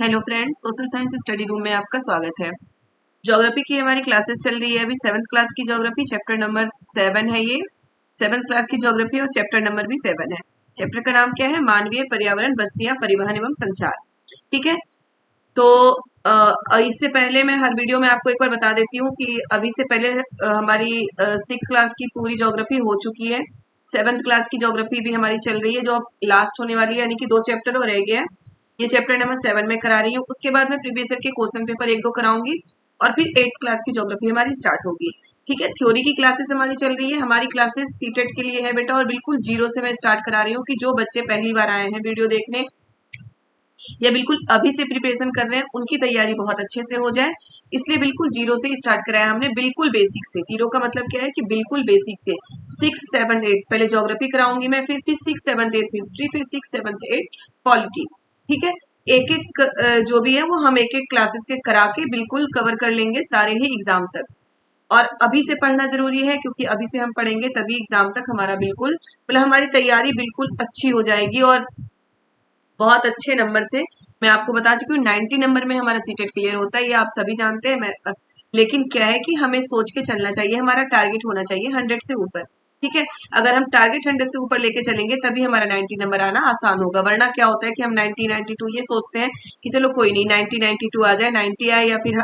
Hello friends, social science study room में आपका स्वागत है। ज्योग्राफी की हमारी क्लासेस चल रही है। अभी 7th क्लास की ज्योग्राफी चैप्टर नंबर 7 है। ये 7th क्लास की ज्योग्राफी और चैप्टर नंबर भी 7 है। चैप्टर का नाम क्या है? मानवीय पर्यावरण, बस्तियां, परिवहन एवं संचार। ठीक है, तो इससे पहले मैं हर वीडियो में आपको एक बार बता देती हूँ कि अभी से पहले हमारी 6th क्लास की पूरी ज्योग्राफी हो चुकी है। 7th क्लास की ज्योग्राफी भी हमारी चल रही है, जो अब लास्ट होने वाली है, यानी कि 2 चैप्टर और रह गए हैं। ये चैप्टर नंबर 7 में करा रही हूँ। उसके बाद मैं प्रीवियस ईयर के क्वेश्चन पेपर 1-2 कराऊंगी और फिर 8th क्लास की ज्योग्राफी हमारी स्टार्ट होगी। ठीक है, थ्योरी की क्लासेस हमारी चल रही है। हमारी क्लासेस सीटेट के लिए है बेटा, और बिल्कुल जीरो से मैं स्टार्ट करा रही हूँ कि जो बच्चे पहली बार आए हैं वीडियो देखने या बिल्कुल अभी से प्रिपरेशन कर रहे हैं, उनकी तैयारी बहुत अच्छे से हो जाए, इसलिए बिल्कुल जीरो से स्टार्ट कराया हमने। बिल्कुल बेसिक से। जीरो का मतलब क्या है कि बिल्कुल बेसिक से 6, 7, 8 पहले ज्योग्राफी कराऊंगी मैं, फिर 6, 7, 8 हिस्ट्री, फिर 6, 7, 8 पॉलिटी। ठीक है, एक एक जो भी है वो हम एक एक क्लासेस के करा के बिल्कुल कवर कर लेंगे सारे ही एग्जाम तक। और अभी से पढ़ना जरूरी है, क्योंकि अभी से हम पढ़ेंगे तभी एग्जाम तक हमारा बिल्कुल मतलब हमारी तैयारी बिल्कुल अच्छी हो जाएगी। और बहुत अच्छे नंबर से, मैं आपको बता चुकी हूँ 90 नंबर में हमारा सीटेट क्लियर होता है, ये आप सभी जानते हैं। लेकिन क्या है कि हमें सोच के चलना चाहिए, हमारा टारगेट होना चाहिए 100 से ऊपर। ठीक है, अगर हम टारगेट 100 से ऊपर लेके चलेंगे तभी हमारा 90 नंबर आना आसान होगा। वरना क्या होता है कि हम 90, 92 ये सोचते हैं कि चलो कोई नहीं 90, 92 आ जाए, 90 आए या फिर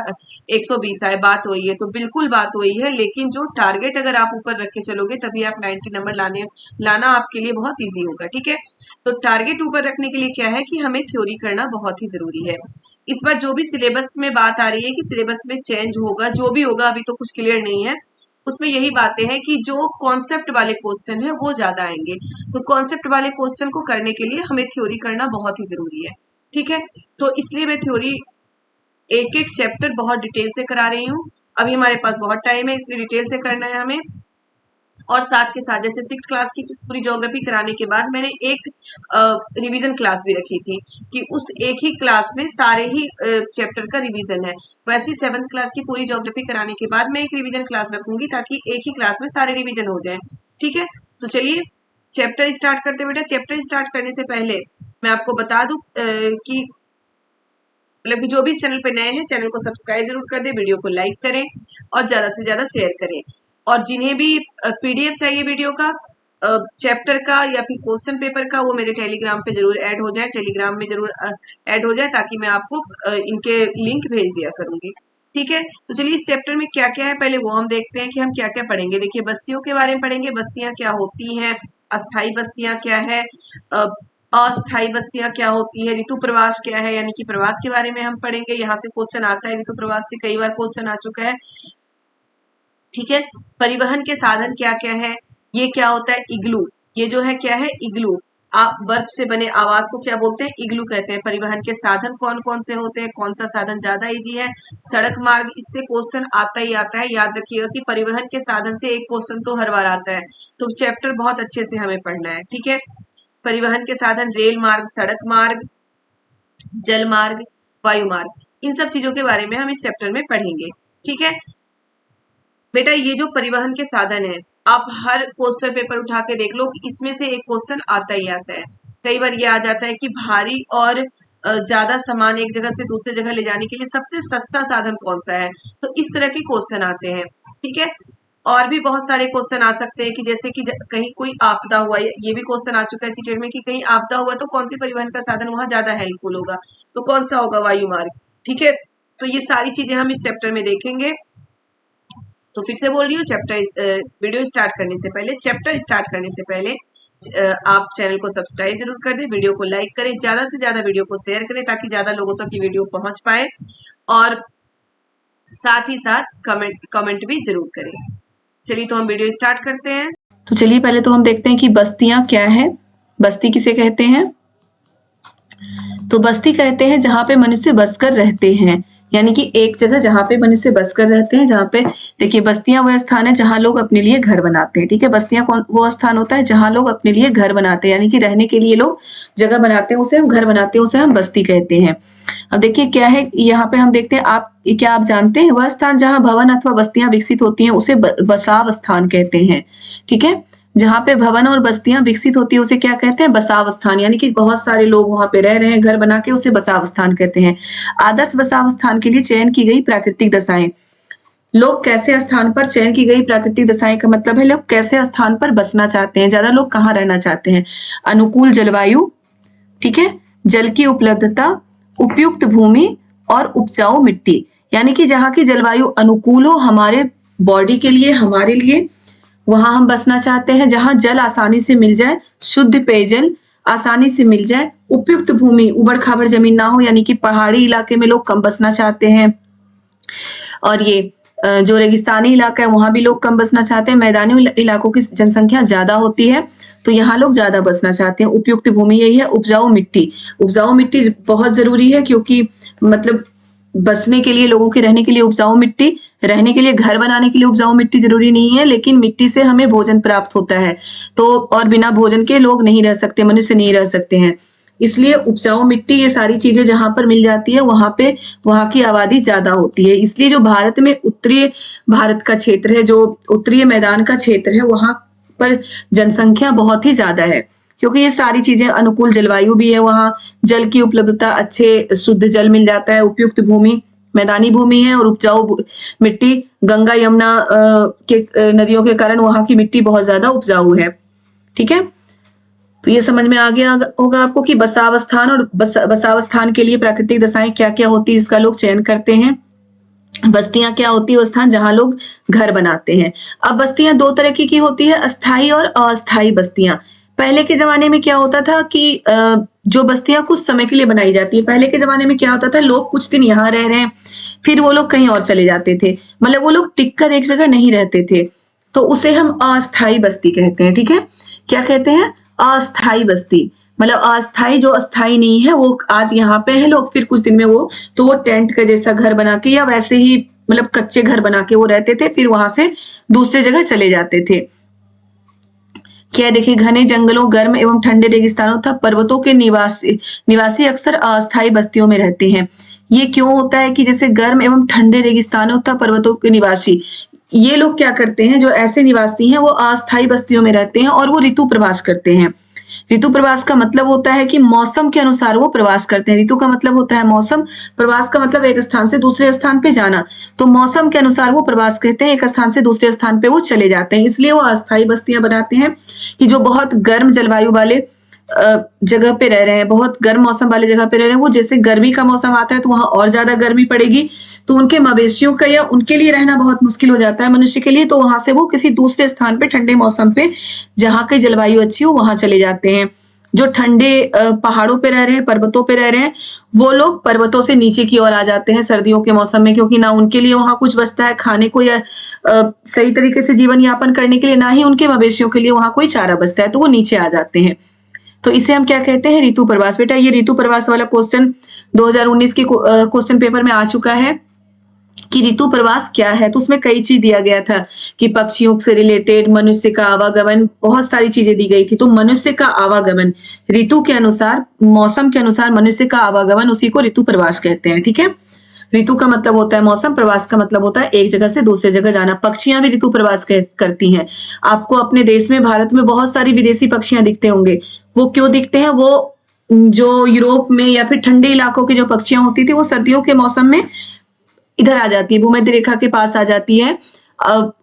120 आए, बात वही है। तो बिल्कुल बात वही है, लेकिन जो टारगेट अगर आप ऊपर रख के चलोगे तभी आप 90 नंबर लाना आपके लिए बहुत ईजी होगा। ठीक है, तो टारगेट ऊपर रखने के लिए क्या है कि हमें थ्योरी करना बहुत ही जरूरी है। इस बार जो भी सिलेबस में बात आ रही है कि सिलेबस में चेंज होगा, जो भी होगा अभी तो कुछ क्लियर नहीं है, उसमें यही बातें हैं कि जो कॉन्सेप्ट वाले क्वेश्चन है वो ज्यादा आएंगे। तो कॉन्सेप्ट वाले क्वेश्चन को करने के लिए हमें थ्योरी करना बहुत ही जरूरी है। ठीक है, तो इसलिए मैं थ्योरी एक एक चैप्टर बहुत डिटेल से करा रही हूँ। अभी हमारे पास बहुत टाइम है, इसलिए डिटेल से करना है हमें। और साथ के साथ जैसे 6 क्लास की पूरी ज्योग्राफी कराने के बाद मैंने एक रिवीजन क्लास भी रखी थी कि उस एक ही क्लास में सारे ही चैप्टर का रिवीजन है। वैसे 7th क्लास की पूरी ज्योग्राफी कराने के बाद मैं एक रिवीजन क्लास रखूंगी, ताकि एक ही क्लास में सारे रिवीजन हो जाए। ठीक है, तो चलिए चैप्टर स्टार्ट करते बेटा। चैप्टर स्टार्ट करने से पहले मैं आपको बता दूं कि मतलब कि जो भी इस चैनल पे नए हैं, चैनल को सब्सक्राइब जरूर कर दे, वीडियो को लाइक करें और ज्यादा से ज्यादा शेयर करें। और जिन्हें भी पीडीएफ चाहिए वीडियो का, चैप्टर का या फिर क्वेश्चन पेपर का, वो मेरे टेलीग्राम पे जरूर ऐड हो जाए, टेलीग्राम में जरूर ऐड हो जाए, ताकि मैं आपको इनके लिंक भेज दिया करूंगी। ठीक है, तो चलिए इस चैप्टर में क्या क्या है पहले वो हम देखते हैं कि हम क्या क्या पढ़ेंगे। देखिए, बस्तियों के बारे में पढ़ेंगे, बस्तियां क्या होती हैं, अस्थाई बस्तियां क्या है, अस्थाई बस्तियां क्या होती है, ऋतु प्रवास क्या है, यानी कि प्रवास के बारे में हम पढ़ेंगे। यहाँ से क्वेश्चन आता है, ऋतु प्रवास से कई बार क्वेश्चन आ चुका है। ठीक है, परिवहन के साधन क्या क्या है, ये क्या होता है, इग्लू, ये जो है क्या है, इग्लू। बर्फ से बने आवास को क्या बोलते हैं, इग्लू कहते हैं। परिवहन के साधन कौन कौन से होते हैं, कौन सा साधन ज्यादा इजी है, सड़क मार्ग, इससे क्वेश्चन आता ही आता है। याद रखिएगा कि परिवहन के साधन से एक क्वेश्चन तो हर बार आता है, तो चैप्टर बहुत अच्छे से हमें पढ़ना है। ठीक है, परिवहन के साधन, रेल मार्ग, सड़क मार्ग, जल मार्ग, वायु मार्ग, इन सब चीजों के बारे में हम इस चैप्टर में पढ़ेंगे। ठीक है बेटा, ये जो परिवहन के साधन है, आप हर क्वेश्चन पेपर उठा के देख लो कि इसमें से एक क्वेश्चन आता ही आता है। कई बार ये आ जाता है कि भारी और ज्यादा सामान एक जगह से दूसरी जगह ले जाने के लिए सबसे सस्ता साधन कौन सा है, तो इस तरह के क्वेश्चन आते हैं। ठीक है, और भी बहुत सारे क्वेश्चन आ सकते हैं कि जैसे कि कहीं कोई आपदा हुआ, ये भी क्वेश्चन आ चुका है सीटेट में कि कहीं आपदा हुआ तो कौन सी परिवहन का साधन वहां ज्यादा हेल्पफुल होगा, तो कौन सा होगा, वायु मार्ग। ठीक है, तो ये सारी चीजें हम इस चैप्टर में देखेंगे। तो फिर से बोल रही हूँ, वीडियो स्टार्ट करने से पहले, चैप्टर स्टार्ट करने से पहले आप चैनल को सब्सक्राइब जरूर कर दें, वीडियो को लाइक करें, ज्यादा से ज्यादा वीडियो को शेयर करें, ताकि ज्यादा लोगों तक ये वीडियो पहुंच पाए, और साथ ही साथ कमेंट भी जरूर करें। चलिए तो हम वीडियो स्टार्ट करते हैं। तो चलिए पहले तो हम देखते हैं कि बस्तियां क्या है। बस्ती किसे कहते हैं? तो बस्ती कहते हैं जहां पे मनुष्य बसकर रहते हैं, यानी कि एक जगह जहां पे मनुष्य बसकर रहते हैं, जहां पे देखिए बस्तियां वह स्थान है जहां लोग अपने लिए घर बनाते हैं। ठीक है, बस्तियां कौन वो स्थान होता है जहां लोग अपने लिए घर बनाते हैं, यानी कि रहने के लिए लोग जगह बनाते हैं, उसे हम घर बनाते हैं, उसे हम बस्ती कहते हैं। अब देखिए क्या है, यहाँ पे हम देखते हैं, क्या आप जानते हैं, वह स्थान जहां भवन अथवा बस्तियां विकसित होती हैं उसे बसाव स्थान कहते हैं। ठीक है, जहाँ पे भवन और बस्तियां विकसित होती है उसे क्या कहते हैं? बसाव स्थान। यानी कि बहुत सारे लोग वहां पे रह रहे हैं घर बना के, उसे बसाव स्थान कहते हैं। आदर्श बसाव स्थान के लिए चयन की गई प्राकृतिक दशाएं। लोग कैसे स्थान पर चयन की गई प्राकृतिक दशाएं का मतलब है लोग कैसे स्थान पर बसना चाहते हैं, ज्यादा लोग कहाँ रहना चाहते हैं। अनुकूल जलवायु, ठीक है, जल की उपलब्धता, उपयुक्त भूमि और उपजाऊ मिट्टी। यानी कि जहाँ की जलवायु अनुकूल हो हमारे बॉडी के लिए, हमारे लिए, वहां हम बसना चाहते हैं। जहां जल आसानी से मिल जाए, शुद्ध पेयजल आसानी से मिल जाए, उपयुक्त भूमि, उबड़ खाबड़ जमीन ना हो, यानी कि पहाड़ी इलाके में लोग कम बसना चाहते हैं। और ये जो रेगिस्तानी इलाका है वहां भी लोग कम बसना चाहते हैं। मैदानी इलाकों की जनसंख्या ज्यादा होती है तो यहाँ लोग ज्यादा बसना चाहते हैं। उपयुक्त भूमि यही है। उपजाऊ मिट्टी, उपजाऊ मिट्टी बहुत जरूरी है क्योंकि मतलब बसने के लिए, लोगों के रहने के लिए उपजाऊ मिट्टी, रहने के लिए, घर बनाने के लिए उपजाऊ मिट्टी जरूरी नहीं है, लेकिन मिट्टी से हमें भोजन प्राप्त होता है। तो और बिना भोजन के लोग नहीं रह सकते, मनुष्य नहीं रह सकते हैं। इसलिए उपजाऊ मिट्टी, ये सारी चीजें जहां पर मिल जाती है वहां पे वहां की आबादी ज्यादा होती है। इसलिए जो भारत में उत्तरीय भारत का क्षेत्र है, जो उत्तरीय मैदान का क्षेत्र है, वहां पर जनसंख्या बहुत ही ज्यादा है क्योंकि ये सारी चीजें, अनुकूल जलवायु भी है, वहां जल की उपलब्धता, अच्छे शुद्ध जल मिल जाता है, उपयुक्त भूमि, मैदानी भूमि है और उपजाऊ मिट्टी। गंगा यमुना के नदियों के कारण वहां की मिट्टी बहुत ज्यादा उपजाऊ है। ठीक है, तो ये समझ में आ गया होगा आपको कि बसावस्थान और बसावस्थान के लिए प्राकृतिक दशाएं क्या क्या होती है, इसका लोग चयन करते हैं। बस्तियां क्या होती है? वो स्थान जहां लोग घर बनाते हैं। अब बस्तियां दो तरह की होती है, अस्थाई और अस्थाई बस्तियां। पहले के जमाने में क्या होता था कि जो बस्तियां कुछ समय के लिए बनाई जाती है, पहले के जमाने में क्या होता था, लोग कुछ दिन यहाँ रह रहे हैं फिर वो लोग कहीं और चले जाते थे, मतलब वो लोग टिककर एक जगह नहीं रहते थे, तो उसे हम अस्थाई बस्ती कहते हैं। ठीक है, क्या कहते हैं? अस्थाई बस्ती। मतलब अस्थाई, जो अस्थाई नहीं है, वो आज यहाँ पे है लोग, फिर कुछ दिन में वो, तो वो टेंट का जैसा घर बना के या वैसे ही मतलब कच्चे घर बना के वो रहते थे, फिर वहां से दूसरे जगह चले जाते थे। क्या देखिए, घने जंगलों, गर्म एवं ठंडे रेगिस्तानों तथा पर्वतों के निवासी अक्सर अस्थायी बस्तियों में रहते हैं। ये क्यों होता है कि जैसे गर्म एवं ठंडे रेगिस्तानों तथा पर्वतों के निवासी, ये लोग क्या करते हैं, जो ऐसे निवासी हैं वो अस्थायी बस्तियों में रहते हैं और वो ऋतु प्रवास करते हैं। ऋतु प्रवास का मतलब होता है कि मौसम के अनुसार वो प्रवास करते हैं। ऋतु का मतलब होता है मौसम, प्रवास का मतलब एक स्थान से दूसरे स्थान पे जाना, तो मौसम के अनुसार वो प्रवास करते हैं, एक स्थान से दूसरे स्थान पे वो चले जाते हैं। इसलिए वो अस्थायी बस्तियां बनाते हैं कि जो बहुत गर्म जलवायु वाले जगह पे रह रहे हैं, बहुत गर्म मौसम वाले जगह पे रह रहे हैं, वो जैसे गर्मी का मौसम आता है तो वहां और ज्यादा गर्मी पड़ेगी, तो उनके मवेशियों का या उनके लिए रहना बहुत मुश्किल हो जाता है मनुष्य के लिए, तो वहां से वो किसी दूसरे स्थान पे ठंडे मौसम पे जहां की जलवायु अच्छी हो वहां चले जाते हैं। जो ठंडे पहाड़ों पे रह रहे हैं, पर्वतों पे रह रहे हैं, वो लोग पर्वतों से नीचे की ओर आ जाते हैं सर्दियों के मौसम में, क्योंकि ना उनके लिए वहां कुछ बचता है खाने को या सही तरीके से जीवन यापन करने के लिए, ना ही उनके मवेशियों के लिए वहां कोई चारा बचता है, तो वो नीचे आ जाते हैं। तो इसे हम क्या कहते हैं? ऋतु प्रवास। बेटा ये ऋतु प्रवास वाला क्वेश्चन 2019 के क्वेश्चन पेपर में आ चुका है कि ऋतु प्रवास क्या है, तो उसमें कई चीज दिया गया था कि पक्षियों से रिलेटेड, मनुष्य का आवागमन, बहुत सारी चीजें दी गई थी। तो मनुष्य का आवागमन, ऋतु के अनुसार, मौसम के अनुसार मनुष्य का आवागमन, उसी को ऋतु प्रवास कहते हैं। ठीक है, ऋतु का मतलब होता है मौसम, प्रवास का मतलब होता है एक जगह से दूसरे जगह जाना। पक्षियां भी ऋतु प्रवास करती हैं। आपको अपने देश में, भारत में बहुत सारी विदेशी पक्षियां दिखते होंगे। वो क्यों दिखते हैं? वो जो यूरोप में या फिर ठंडे इलाकों की जो पक्षियां होती थी, वो सर्दियों के मौसम में इधर आ जाती है, भूमध्य रेखा के पास आ जाती है।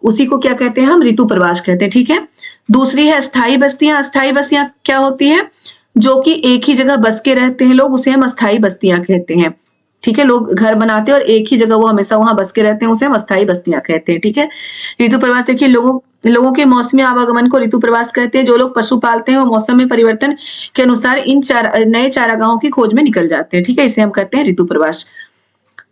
उसी को क्या कहते हैं? हम ऋतु प्रवास कहते हैं। ठीक है, दूसरी है अस्थाई बस्तियां। अस्थाई बस्तियां क्या होती है? जो कि एक ही जगह बस के रहते हैं लोग, उसे हम अस्थाई बस्तियां कहते हैं। ठीक है, लोग घर बनाते हैं और एक ही जगह वो हमेशा वहां बस के रहते हैं, उसे हम अस्थाई बस्तियां कहते हैं। ठीक है, ऋतु प्रवास देखिए, लोगों के मौसमी आवागमन को ऋतु प्रवास कहते हैं। जो लोग पशु पालते हैं वो मौसम में परिवर्तन के अनुसार इन नए चारागाहों की खोज में निकल जाते हैं। ठीक है, इसे हम कहते हैं ऋतु प्रवास।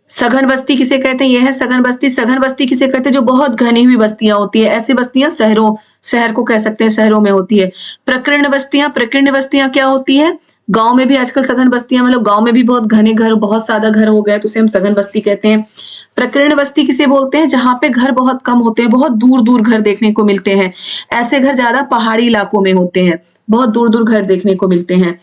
सघन बस्ती किसे कहते हैं? यह है सघन बस्ती। सघन बस्ती किसे कहते हैं? जो बहुत घनी हुई बस्तियां होती है, ऐसी बस्तियां शहर को कह सकते हैं, शहरों में होती है। प्रकीर्ण बस्तियां, प्रकीर्ण बस्तियां क्या होती है? गांव में भी आजकल सघन बस्तियां, मतलब गांव में भी बहुत घने घर, बहुत सादा घर हो गया, तो उसे हम सघन बस्ती कहते हैं। प्रकीर्ण बस्ती किसे बोलते हैं? जहां पे घर बहुत कम होते हैं, बहुत दूर दूर घर देखने को मिलते हैं। ऐसे घर ज्यादा पहाड़ी इलाकों में होते हैं, बहुत दूर दूर घर देखने को मिलते हैं।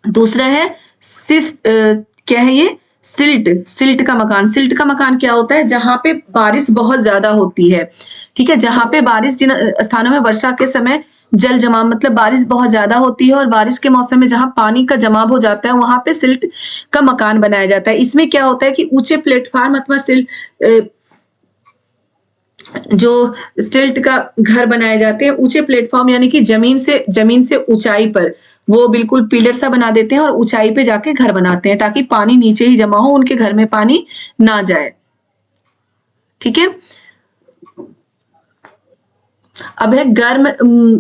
दूसरा है क्या है ये? सिल्ट का मकान। सिल्ट का मकान क्या होता है? जहां पे बारिश बहुत ज्यादा होती है, ठीक है, जहां पे बारिश, जिन स्थानों में वर्षा के समय जल जमाव, मतलब बारिश बहुत ज्यादा होती है और बारिश के मौसम में जहां पानी का जमाव हो जाता है, वहां पे सिल्ट का मकान बनाया जाता है। इसमें क्या होता है कि ऊंचे प्लेटफॉर्म अथवा सिल्ट, जो स्टिल्ट का घर बनाए जाते हैं, ऊंचे प्लेटफॉर्म यानी कि जमीन से ऊंचाई पर वो बिल्कुल पिलर सा बना देते हैं और ऊंचाई पे जाके घर बनाते हैं ताकि पानी नीचे ही जमा हो, उनके घर में पानी ना जाए। ठीक है। अब है गर्म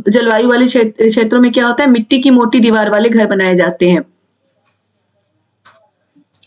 जलवायु वाले क्षेत्रों में क्या होता है? मिट्टी की मोटी दीवार वाले घर बनाए जाते हैं।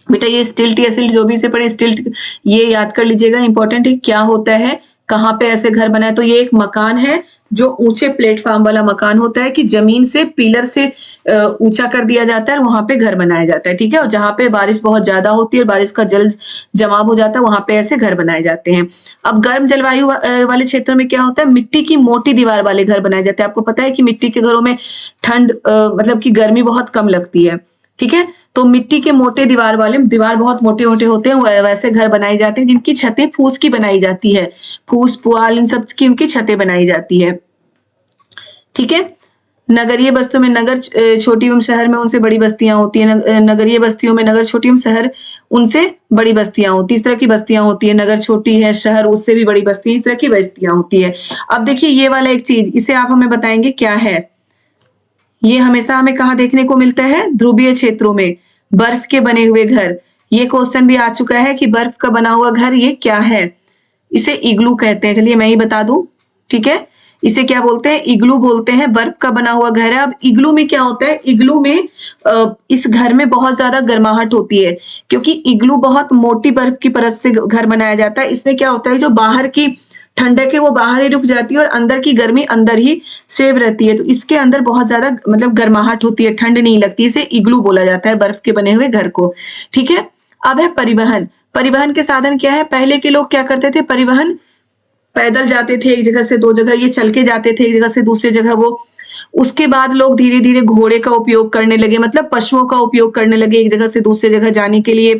बेटा ये स्टिल्ट या सिल्ट जो भी इसे पढ़े, स्टिल्ट ये याद कर लीजिएगा, इंपॉर्टेंट है। क्या होता है, कहाँ पे ऐसे घर बनाए? तो ये एक मकान है जो ऊंचे प्लेटफॉर्म वाला मकान होता है कि जमीन से पिलर से ऊंचा कर दिया जाता है और वहां पे घर बनाया जाता है। ठीक है। और जहां पे बारिश बहुत ज्यादा होती है और बारिश का जल जमाव हो जाता है, वहां पे ऐसे घर बनाए जाते हैं। अब गर्म जलवायु वाले क्षेत्रों में क्या होता है? मिट्टी की मोटी दीवार वाले घर बनाए जाते हैं। आपको पता है कि मिट्टी के घरों में ठंड मतलब कि गर्मी बहुत कम लगती है। ठीक है। तो मिट्टी के मोटे दीवार बहुत मोटे मोटे होते हैं, वैसे घर बनाए जाते हैं जिनकी छतें फूस की बनाई जाती है। फूस, पुआल, इन सब की उनकी छतें बनाई जाती है। ठीक है। नगरीय बस्तियों में, नगर छोटी एवं शहर में उनसे बड़ी बस्तियां होती है। नगरीय बस्तियों में नगर छोटी एवं शहर उनसे बड़ी बस्तियां होती है। इस तरह की बस्तियां होती है। नगर छोटी है, शहर उससे भी बड़ी बस्ती, इस तरह की बस्तियां होती है। अब देखिए ये वाला एक चीज, इसे आप हमें बताएंगे क्या है? ये हमेशा हमें कहाँ देखने को मिलता है? ध्रुवीय क्षेत्रों में बर्फ के बने हुए घर। ये क्वेश्चन भी आ चुका है कि बर्फ का बना हुआ घर ये क्या है? इसे इग्लू कहते हैं। चलिए मैं ही बता दूं। ठीक है। इसे क्या बोलते हैं? इग्लू बोलते हैं। बर्फ का बना हुआ घर है। अब इग्लू में क्या होता है? इग्लू में इस घर में बहुत ज्यादा गर्माहट होती है क्योंकि इग्लू बहुत मोटी बर्फ की परत से घर बनाया जाता है। इसमें क्या होता है, जो बाहर की ठंडक है वो बाहर ही रुक जाती है और अंदर की गर्मी अंदर ही सेव रहती है। तो इसके अंदर बहुत ज्यादा मतलब गर्माहट होती है, ठंड नहीं लगती। इसे इग्लू बोला जाता है, बर्फ के बने हुए घर को। ठीक है। अब है परिवहन। परिवहन के साधन क्या है? पहले के लोग क्या करते थे? परिवहन पैदल जाते थे एक जगह से दो जगह, ये चल के जाते थे एक जगह से दूसरी जगह। वो उसके बाद लोग धीरे धीरे घोड़े का उपयोग करने लगे, मतलब पशुओं का उपयोग करने लगे एक जगह से दूसरी जगह जाने के लिए।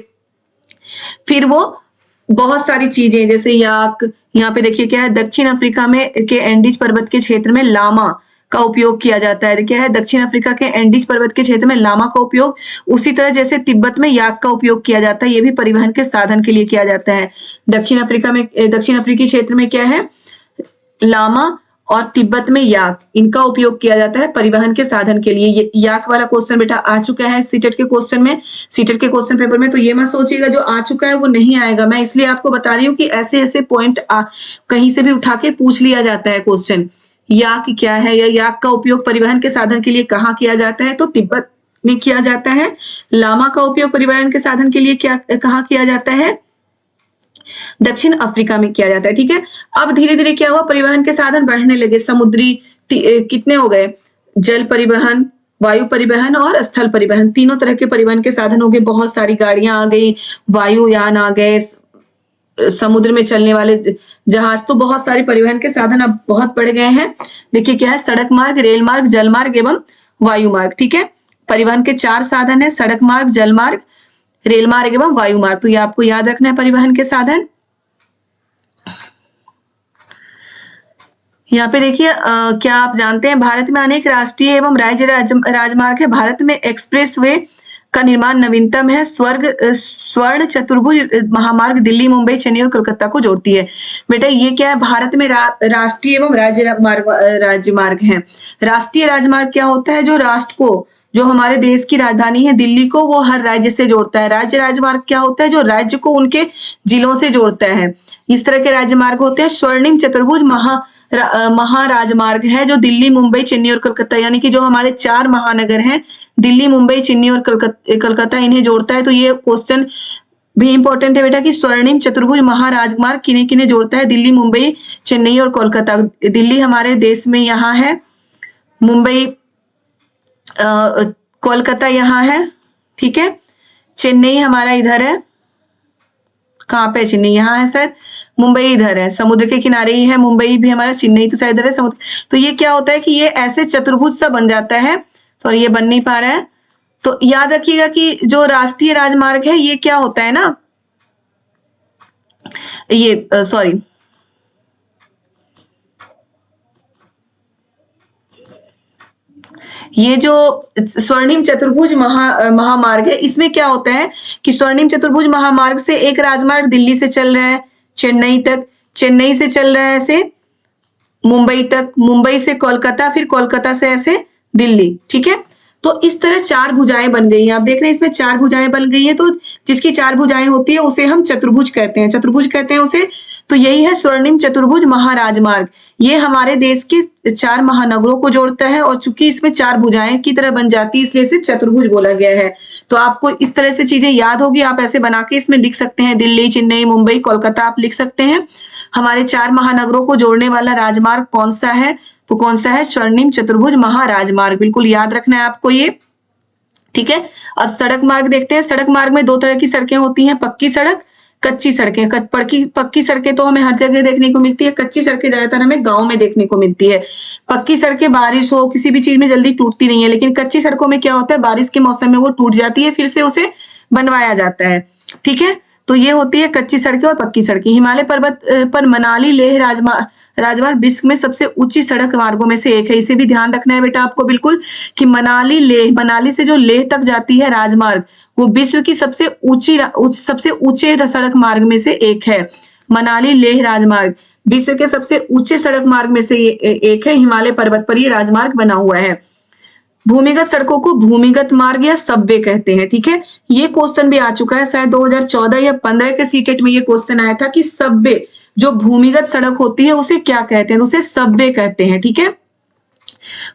फिर वो बहुत सारी चीजें जैसे याक, यहाँ पे देखिए क्या है, दक्षिण अफ्रीका में के एंडीज पर्वत के क्षेत्र में लामा का उपयोग किया जाता है। क्या है? दक्षिण अफ्रीका के एंडीज पर्वत के क्षेत्र में लामा का उपयोग, उसी तरह जैसे तिब्बत में याक का उपयोग किया जाता है, ये भी परिवहन के साधन के लिए किया जाता है। दक्षिण अफ्रीकी क्षेत्र में क्या है? लामा और तिब्बत में याक, इनका उपयोग किया जाता है परिवहन के साधन के लिए। ये याक वाला क्वेश्चन बेटा आ चुका है सीटेट के क्वेश्चन में, सीटेट के क्वेश्चन पेपर में। तो ये मत सोचिएगा जो आ चुका है वो नहीं आएगा। मैं इसलिए आपको बता रही हूँ कि ऐसे ऐसे पॉइंट कहीं से भी उठा के पूछ लिया जाता है क्वेश्चन। याक क्या है, या याक का उपयोग परिवहन के साधन के लिए कहाँ किया जाता है? तो तिब्बत में किया जाता है। लामा का उपयोग परिवहन के साधन के लिए कहाँ किया जाता है? दक्षिण अफ्रीका में किया जाता है। ठीक है। अब धीरे धीरे क्या हुआ? परिवहन के साधन बढ़ने लगे। समुद्री कितने हो गए? जल परिवहन, वायु परिवहन और स्थल परिवहन, तीनों तरह के परिवहन के साधन हो गए। बहुत सारी गाड़ियां आ गई, वायुयान आ गए, समुद्र में चलने वाले जहाज, तो बहुत सारे परिवहन के साधन अब बहुत बढ़ गए हैं। देखिए क्या है? सड़क मार्ग, रेल मार्ग, जल मार्ग एवं वायु मार्ग। ठीक है। परिवहन के 4 साधन है, सड़क मार्ग, जल मार्ग, रेल मार्ग एवं वायु मार्ग। तो ये आपको याद रखना है परिवहन के साधन। यहाँ पे देखिए क्या आप जानते हैं भारत में अनेक राष्ट्रीय एवं राज्य राजमार्ग है। भारत में एक्सप्रेस वे का निर्माण नवीनतम है। स्वर्ण चतुर्भुज महामार्ग दिल्ली, मुंबई, चेन्नई और कोलकाता को जोड़ती है। बेटा ये क्या है? भारत में राष्ट्रीय एवं राजमार्ग है। राष्ट्रीय राजमार्ग क्या होता है? जो राष्ट्र को, जो हमारे देश की राजधानी है दिल्ली को, वो हर राज्य से जोड़ता है। राज्य राजमार्ग क्या होता है? जो राज्य को उनके जिलों से जोड़ता है। इस तरह के राजमार्ग होते हैं। स्वर्णिम चतुर्भुज महाराजमार्ग है जो दिल्ली, मुंबई, चेन्नई और कोलकाता, यानी कि जो हमारे 4 महानगर हैं दिल्ली, मुंबई, चेन्नई और कोलकाता, इन्हें जोड़ता है। तो ये क्वेश्चन भी इंपॉर्टेंट है बेटा कि स्वर्णिम चतुर्भुज महाराजमार्ग किन्हें किन्हें जोड़ता है? दिल्ली, मुंबई, चेन्नई और कोलकाता। दिल्ली हमारे देश में यहाँ है, मुंबई कोलकाता यहाँ है। ठीक है। चेन्नई हमारा इधर है, कहाँ पे? चेन्नई यहाँ है सर। मुंबई इधर है, समुद्र के किनारे ही है। मुंबई भी हमारा, चेन्नई तो शायद इधर है समुद्र। तो ये क्या होता है कि ये ऐसे चतुर्भुज सा बन जाता है। सॉरी ये बन नहीं पा रहा है। तो याद रखिएगा कि जो राष्ट्रीय राजमार्ग है ये क्या होता है ना, ये सॉरी ये जो स्वर्णिम चतुर्भुज महामार्ग है, इसमें क्या होता है कि स्वर्णिम चतुर्भुज महामार्ग से एक राजमार्ग दिल्ली से चल रहा है चेन्नई तक, चेन्नई से चल रहा है ऐसे मुंबई तक, मुंबई से कोलकाता, फिर कोलकाता से ऐसे दिल्ली, ठीक है। तो इस तरह चार भुजाएं बन गई हैं। आप देख रहे हैं इसमें चार भुजाएं बन गई हैं, तो जिसकी चार भुजाएं होती है उसे हम चतुर्भुज कहते हैं, चतुर्भुज कहते हैं उसे। तो यही है स्वर्णिम चतुर्भुज महाराजमार्ग। ये हमारे देश के चार महानगरों को जोड़ता है और चूंकि इसमें चार भुजाएं की तरह बन जाती है इसलिए इसे चतुर्भुज बोला गया है। तो आपको इस तरह से चीजें याद होगी, आप ऐसे बना के इसमें लिख सकते हैं, दिल्ली, चेन्नई, मुंबई, कोलकाता आप लिख सकते हैं। हमारे चार महानगरों को जोड़ने वाला राजमार्ग कौन सा है, तो कौन सा है, स्वर्णिम चतुर्भुज महाराजमार्ग। बिल्कुल याद रखना है आपको ये, ठीक है। अब सड़क मार्ग देखते हैं। सड़क मार्ग में दो तरह की सड़कें होती हैं, पक्की सड़क, कच्ची सड़कें। पक्की सड़कें तो हमें हर जगह देखने को मिलती है, कच्ची सड़कें ज्यादातर हमें गांव में देखने को मिलती है। पक्की सड़कें बारिश हो किसी भी चीज में जल्दी टूटती नहीं है, लेकिन कच्ची सड़कों में क्या होता है, बारिश के मौसम में वो टूट जाती है, फिर से उसे बनवाया जाता है, ठीक है। तो ये होती है कच्ची सड़कें और पक्की सड़कें। हिमालय पर्वत पर मनाली लेह राजमार्ग विश्व में सबसे ऊंची सड़क मार्गों में से एक है। इसे भी ध्यान रखना है बेटा आपको बिल्कुल, कि मनाली से जो लेह तक जाती है राजमार्ग, वो विश्व की सबसे ऊंचे सड़क मार्ग में से एक है। मनाली लेह राजमार्ग विश्व के सबसे ऊंचे सड़क मार्ग में से एक है। हिमालय पर्वत पर ये राजमार्ग बना हुआ है। भूमिगत सड़कों को भूमिगत मार्ग या सबवे कहते हैं, ठीक है। ये क्वेश्चन भी आ चुका है, शायद 2014 या 15 के सीटेट में ये क्वेश्चन आया था कि सबवे जो भूमिगत सड़क होती है उसे क्या कहते हैं, तो उसे सबवे कहते हैं, ठीक है।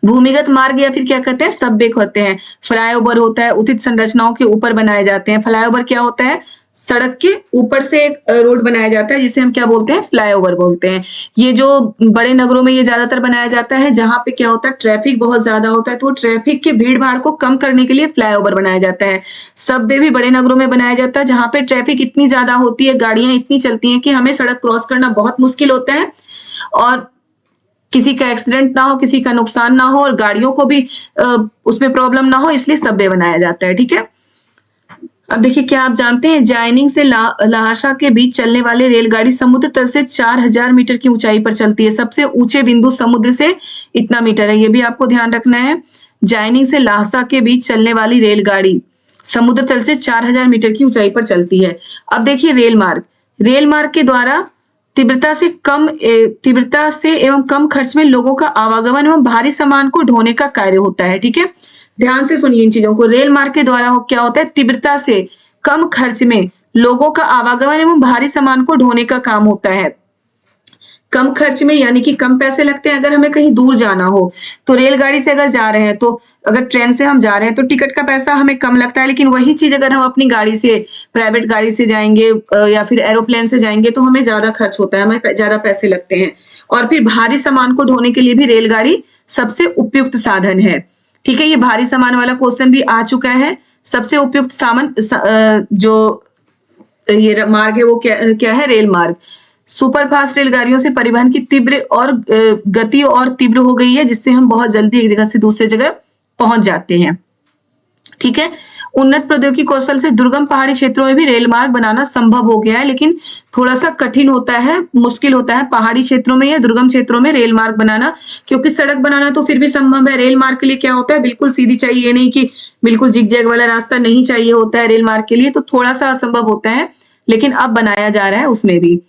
भूमिगत मार्ग या फिर क्या कहते हैं, सबवे कहते हैं। फ्लाईओवर होता है, उचित संरचनाओं के ऊपर बनाए जाते हैं। फ्लाईओवर क्या होता है, सड़क के ऊपर से एक रोड बनाया जाता है जिसे हम क्या बोलते हैं, फ्लाईओवर बोलते हैं। ये जो बड़े नगरों में ये ज्यादातर बनाया जाता है जहां पे क्या होता है, ट्रैफिक बहुत ज्यादा होता है, तो ट्रैफिक के भीड़ भाड़ को कम करने के लिए फ्लाईओवर बनाया जाता है। सबवे भी बड़े नगरों में बनाया जाता है जहां पे ट्रैफिक इतनी ज्यादा होती है, गाड़ियां इतनी चलती हैं कि हमें सड़क क्रॉस करना बहुत मुश्किल होता है और किसी का एक्सीडेंट ना हो, किसी का नुकसान ना हो और गाड़ियों को भी उसमें प्रॉब्लम ना हो, इसलिए सबवे बनाया जाता है, ठीक है। अब देखिए, क्या आप जानते हैं जायनिंग से लहासा के बीच चलने वाली रेलगाड़ी समुद्र तल से 4000 मीटर की ऊंचाई पर चलती है। सबसे ऊंचे बिंदु समुद्र से इतना मीटर है, ये भी आपको ध्यान रखना है। जायनिंग से लहासा के बीच चलने वाली रेलगाड़ी समुद्र तल से 4000 मीटर की ऊंचाई पर चलती है। अब देखिए रेल मार्ग के द्वारा तीव्रता से एवं कम खर्च में लोगों का आवागमन एवं भारी सामान को ढोने का कार्य होता है, ठीक है। ध्यान से सुनिए इन चीजों को। रेल मार्ग के द्वारा क्या होता है, तीव्रता से कम खर्च में लोगों का आवागमन एवं भारी सामान को ढोने का काम होता है। कम खर्च में यानी कि कम पैसे लगते हैं। अगर हमें कहीं दूर जाना हो तो रेलगाड़ी से अगर जा रहे हैं, तो अगर ट्रेन से हम जा रहे हैं तो टिकट का पैसा हमें कम लगता है, लेकिन वही चीज अगर हम अपनी गाड़ी से, प्राइवेट गाड़ी से जाएंगे या फिर एरोप्लेन से जाएंगे तो हमें ज्यादा खर्च होता है, हमें ज्यादा पैसे लगते हैं। और फिर भारी सामान को ढोने के लिए भी रेलगाड़ी सबसे उपयुक्त साधन है, ठीक है। ये भारी सामान वाला क्वेश्चन भी आ चुका है। सबसे उपयुक्त सामान जो ये मार्ग है वो क्या है, रेल मार्ग। सुपरफास्ट रेलगाड़ियों से परिवहन की तीव्र और गति और तीव्र हो गई है, जिससे हम बहुत जल्दी एक जगह से दूसरी जगह पहुंच जाते हैं, ठीक है। उन्नत प्रौद्योगिकी कौशल से दुर्गम पहाड़ी क्षेत्रों में भी रेल मार्ग बनाना संभव हो गया है, लेकिन थोड़ा सा कठिन होता है, मुश्किल होता है पहाड़ी क्षेत्रों में या दुर्गम क्षेत्रों में रेल मार्ग बनाना। क्योंकि सड़क बनाना तो फिर भी संभव है, रेल मार्ग के लिए क्या होता है, बिल्कुल सीधी चाहिए, नहीं कि बिल्कुल जिगजैग वाला रास्ता नहीं चाहिए होता है रेल मार्ग के लिए, तो थोड़ा सा असंभव होता है, लेकिन अब बनाया जा रहा है उसमें भी।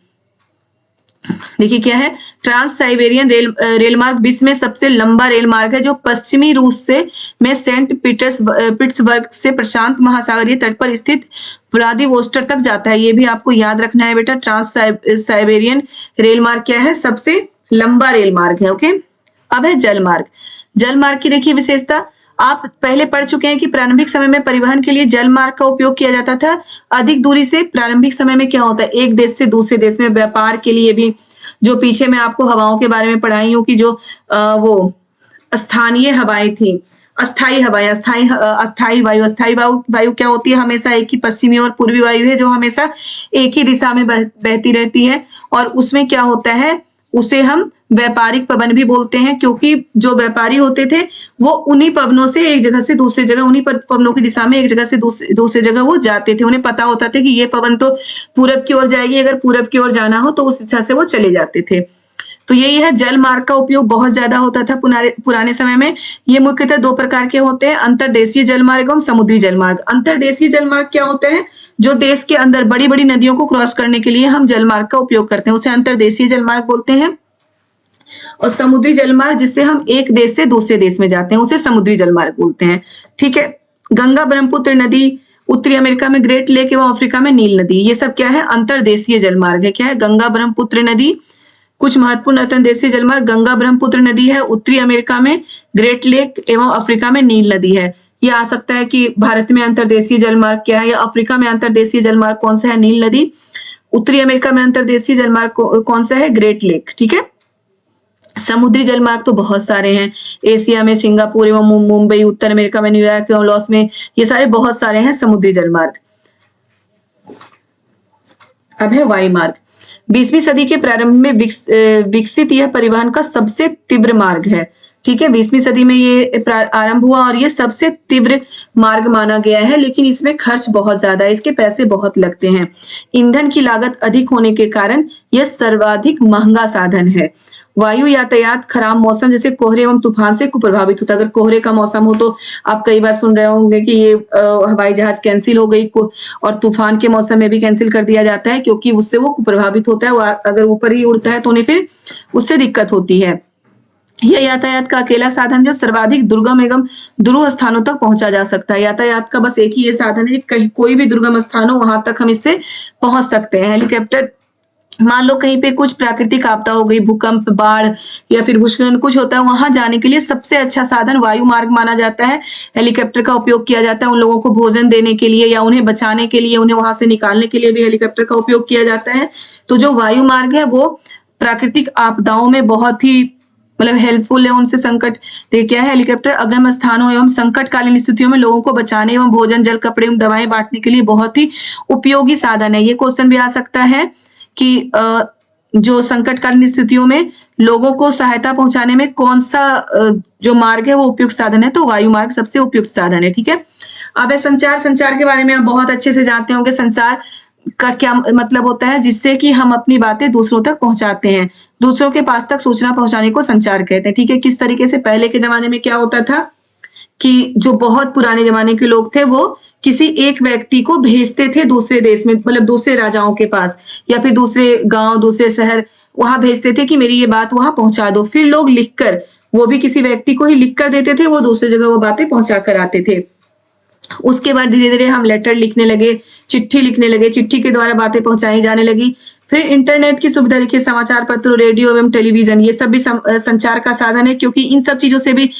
देखिए क्या है, ट्रांस साइबेरियन रेल मार्ग विश्व में सबसे लंबा रेल मार्ग है, जो पश्चिमी रूस में सेंट पीटर्सबर्ग से प्रशांत महासागरीय तट पर स्थित व्लादिवोस्टोक तक जाता है। ये भी आपको याद रखना है बेटा। ट्रांस साइबेरियन रेल मार्ग क्या है, सबसे लंबा रेल मार्ग है, ओके। अब है जल मार्ग। जल मार्ग की देखिए विशेषता, आप पहले पढ़ चुके हैं कि प्रारंभिक समय में परिवहन के लिए जल मार्ग का उपयोग किया जाता था। अधिक दूरी से प्रारंभिक समय में क्या होता है, एक देश से दूसरे देश में व्यापार के लिए भी, जो पीछे मैं आपको हवाओं के बारे में पढ़ाई हूँ कि जो वो स्थानीय हवाएं थी, अस्थाई हवाएं, अस्थाई वायु क्या होती है, हमेशा एक ही पश्चिमी और पूर्वी वायु है जो हमेशा एक ही दिशा में बहती रहती है, और उसमें क्या होता है, उसे हम व्यापारिक पवन भी बोलते हैं, क्योंकि जो व्यापारी होते थे वो उन्हीं पवनों से एक जगह से दूसरी जगह, उन्हीं पवनों की दिशा में एक जगह से दूसरी जगह वो जाते थे। उन्हें पता होता था कि ये पवन तो पूरब की ओर जाएगी, अगर पूरब की ओर जाना हो तो उस दिशा से वो चले जाते थे। तो यही है, जल मार्ग का उपयोग बहुत ज्यादा होता था पुराने समय में। ये मुख्यतः दो प्रकार के होते हैं, अंतर्देशीय जल मार्ग एवं समुद्री जल मार्ग। अंतर्देशीय जल मार्ग क्या होता है? जो देश के अंदर बड़ी बड़ी नदियों को क्रॉस करने के लिए हम जल मार्ग का उपयोग करते हैं, उसे अंतर्देशीय जल मार्ग बोलते हैं। और समुद्री जल मार्ग, जिससे हम एक देश से दूसरे देश में जाते हैं, उसे समुद्री जल मार्ग बोलते हैं। ठीक है। गंगा ब्रह्मपुत्र नदी, उत्तरी अमेरिका में ग्रेट लेक एवं अफ्रीका में नील नदी, ये सब क्या है? अंतर्देशीय जल मार्ग है। क्या है? गंगा ब्रह्मपुत्र नदी। कुछ महत्वपूर्ण अंतर्देशीय जलमार्ग, गंगा ब्रह्मपुत्र नदी है, उत्तरी अमेरिका में ग्रेट लेक एवं अफ्रीका में नील नदी है। ये आ सकता है कि भारत में अंतर्देशीय जलमार्ग क्या है, या अफ्रीका में अंतर्देशीय जलमार्ग कौन सा है? नील नदी। उत्तरी अमेरिका में अंतर्देशीय जलमार्ग कौन सा है? Great lake. ठीक है। समुद्री जलमार्ग तो बहुत सारे हैं, एशिया में सिंगापुर एवं मुंबई, उत्तर अमेरिका में न्यूयॉर्क एवं लॉस में, ये सारे बहुत सारे हैं समुद्री जलमार्ग। अब है वायु मार्ग। 20वीं सदी के प्रारंभ में विकसित यह परिवहन का सबसे तीव्र मार्ग है। ठीक है। 20वीं सदी में ये आरंभ हुआ और ये सबसे तीव्र मार्ग माना गया है, लेकिन इसमें खर्च बहुत ज्यादा है, इसके पैसे बहुत लगते हैं। ईंधन की लागत अधिक होने के कारण यह सर्वाधिक महंगा साधन है। वायु यातायात खराब मौसम जैसे कोहरे एवं तूफान से प्रभावित होता है। अगर कोहरे का मौसम हो तो आप कई बार सुन रहे होंगे कि ये हवाई जहाज कैंसिल हो गई, और तूफान के मौसम में भी कैंसिल कर दिया जाता है, क्योंकि उससे वो प्रभावित होता है। अगर ऊपर ही उड़ता है तो उन्हें फिर उससे दिक्कत होती है। यह यातायात का अकेला साधन जो सर्वाधिक दुर्गम एवं दुरूह स्थानों तक पहुंचा जा सकता है। यातायात का बस एक ही ये साधन है, कहीं कोई भी दुर्गम स्थान हो वहां तक हम इससे पहुंच सकते हैं। हेलीकॉप्टर, मान लो कहीं पे कुछ प्राकृतिक आपदा हो गई, भूकंप, बाढ़ या फिर भूस्खलन कुछ होता है, वहां जाने के लिए सबसे अच्छा साधन वायु मार्ग माना जाता है। हेलीकॉप्टर का उपयोग किया जाता है उन लोगों को भोजन देने के लिए या उन्हें बचाने के लिए, उन्हें वहां से निकालने के लिए भी हेलीकॉप्टर का उपयोग किया जाता है। तो जो वायु मार्ग है वो प्राकृतिक आपदाओं में बहुत ही हेल्पफुल है। उनसे संकट क्या है, हेलीकॉप्टर अगम स्थानों एवं संकटकालीन स्थितियों में लोगों को बचाने एवं भोजन, जल, कपड़े एवं दवाएं बांटने के लिए बहुत ही उपयोगी साधन है। ये क्वेश्चन भी आ सकता है कि जो संकटकालीन स्थितियों में लोगों को सहायता पहुंचाने में कौन सा जो मार्ग है वो उपयुक्त साधन है, तो वायु मार्ग सबसे उपयुक्त साधन है। ठीक है। अब है संचार। संचार के बारे में आप बहुत अच्छे से जानते होंगे। संचार का क्या मतलब होता है? जिससे कि हम अपनी बातें दूसरों तक पहुंचाते हैं, दूसरों के पास तक सूचना पहुंचाने को संचार कहते हैं। ठीक है। किस तरीके से? पहले के जमाने में क्या होता था कि जो बहुत पुराने जमाने के लोग थे वो किसी एक व्यक्ति को भेजते थे दूसरे देश में, दूसरे राजाओं के पास या फिर दूसरे गांव, दूसरे शहर, वहां भेजते थे कि मेरी ये बात वहां पहुंचा दो। फिर लोग लिखकर, वो भी किसी व्यक्ति को ही लिख कर देते थे, वो दूसरी जगह वो बातें पहुंचा कर आते थे। उसके बाद धीरे धीरे हम लेटर लिखने लगे, चिट्ठी लिखने लगे, चिट्ठी के द्वारा बातें पहुंचाई जाने लगी। फिर इंटरनेट की सुविधा देखिए, समाचार पत्र, रेडियो एवं टेलीविजन, ये सब भी संचार का साधन है, क्योंकि इन सब चीजों से भी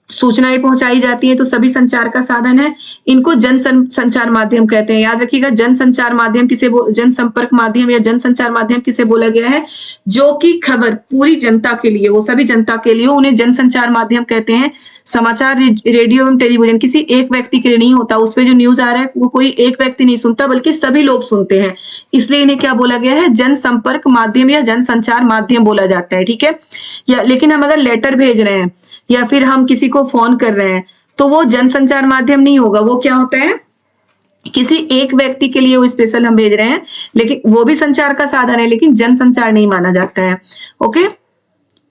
सूचनाएं पहुंचाई जाती हैं, तो सभी संचार का साधन है। इनको जन संचार माध्यम कहते हैं। याद रखिएगा, जन संचार माध्यम जन संपर्क माध्यम या जन संचार माध्यम किसे बोला गया है? जो कि खबर पूरी जनता के लिए हो, सभी जनता के लिए, उन्हें जन संचार माध्यम कहते हैं। समाचार, रेडियो एवं टेलीविजन किसी एक व्यक्ति के लिए नहीं होता, उस पर जो न्यूज आ रहा है वो कोई एक व्यक्ति नहीं सुनता, बल्कि सभी लोग सुनते हैं, इसलिए इन्हें क्या बोला गया है? जन संपर्क माध्यम या जन संचार माध्यम बोला जाता है। ठीक है। या लेकिन हम अगर लेटर भेज रहे हैं या फिर हम किसी को फोन कर रहे हैं तो वो जनसंचार माध्यम नहीं होगा। वो क्या होता है? किसी एक व्यक्ति के लिए वो स्पेशल हम भेज रहे हैं, लेकिन वो भी संचार का साधन है, लेकिन जनसंचार नहीं माना जाता है। ओके।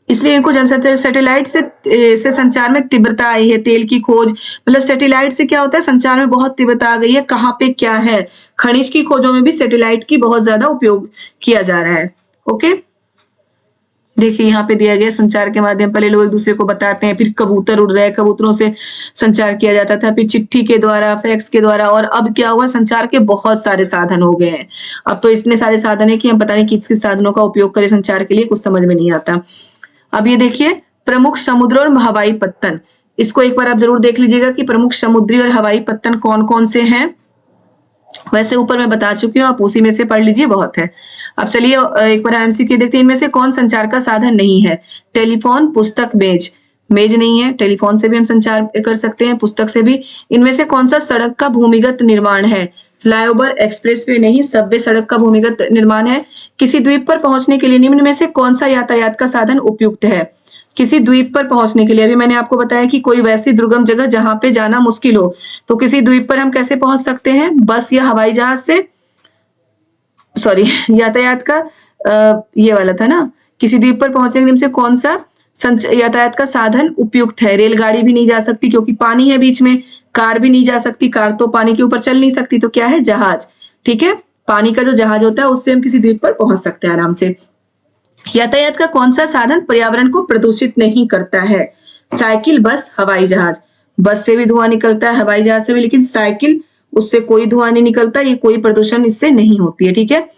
इसलिए इनको जनसंचार, सैटेलाइट से संचार में तीव्रता आई है। तेल की खोज, सैटेलाइट से क्या होता है? संचार में बहुत तीव्रता आ गई है। कहाँ पे क्या है? खनिज की खोजों में भी सैटेलाइट की बहुत ज्यादा उपयोग किया जा रहा है। ओके। देखिए यहाँ पे दिया गया, संचार के माध्यम पहले लोग एक दूसरे को बताते हैं, फिर कबूतर उड़ रहे हैं, कबूतरों से संचार किया जाता था, फिर चिट्ठी के द्वारा, फैक्स के द्वारा, और अब क्या हुआ? संचार के बहुत सारे साधन हो गए हैं। अब तो इतने सारे साधन है कि हम पता नहीं किस किस साधनों का उपयोग करें संचार के लिए, कुछ समझ में नहीं आता। अब ये देखिए, प्रमुख समुद्र और हवाई पत्तन, इसको एक बार आप जरूर देख लीजिएगा कि प्रमुख समुद्री और हवाई पत्तन कौन कौन से हैं। वैसे ऊपर मैं बता चुकी हूँ, आप उसी में से पढ़ लीजिए, बहुत है। अब चलिए एक बार एमसीक्यू देखते हैं। इनमें से कौन संचार का साधन नहीं है? टेलीफोन, पुस्तक, मेज। मेज नहीं है, टेलीफोन से भी हम संचार कर सकते हैं, पुस्तक से भी। इनमें से कौन सा सड़क का भूमिगत निर्माण है? फ्लाईओवर, एक्सप्रेसवे नहीं, सबवे सड़क का भूमिगत निर्माण है। किसी द्वीप पर पहुंचने के लिए निम्न में से कौन सा यातायात का साधन उपयुक्त है? किसी द्वीप पर पहुंचने के लिए अभी मैंने आपको बताया कि कोई वैसी दुर्गम जगह जहां पे जाना मुश्किल हो, तो किसी द्वीप पर हम कैसे पहुंच सकते हैं? बस या हवाई जहाज से। सॉरी, यातायात का ये वाला था ना, किसी द्वीप पर पहुंचने के लिए से कौन सा यातायात का साधन उपयुक्त है? रेलगाड़ी भी नहीं जा सकती क्योंकि पानी है बीच में, कार भी नहीं जा सकती, कार तो पानी के ऊपर चल नहीं सकती, तो क्या है? जहाज। ठीक है, पानी का जो जहाज होता है उससे हम किसी द्वीप पर पहुंच सकते हैं आराम से। यातायात का कौन सा साधन पर्यावरण को प्रदूषित नहीं करता है? साइकिल, बस, हवाई जहाज। बस से भी धुआं निकलता है, हवाई जहाज से भी, लेकिन साइकिल उससे कोई धुआं नहीं निकलता, ये कोई प्रदूषण इससे नहीं होती है। ठीक है,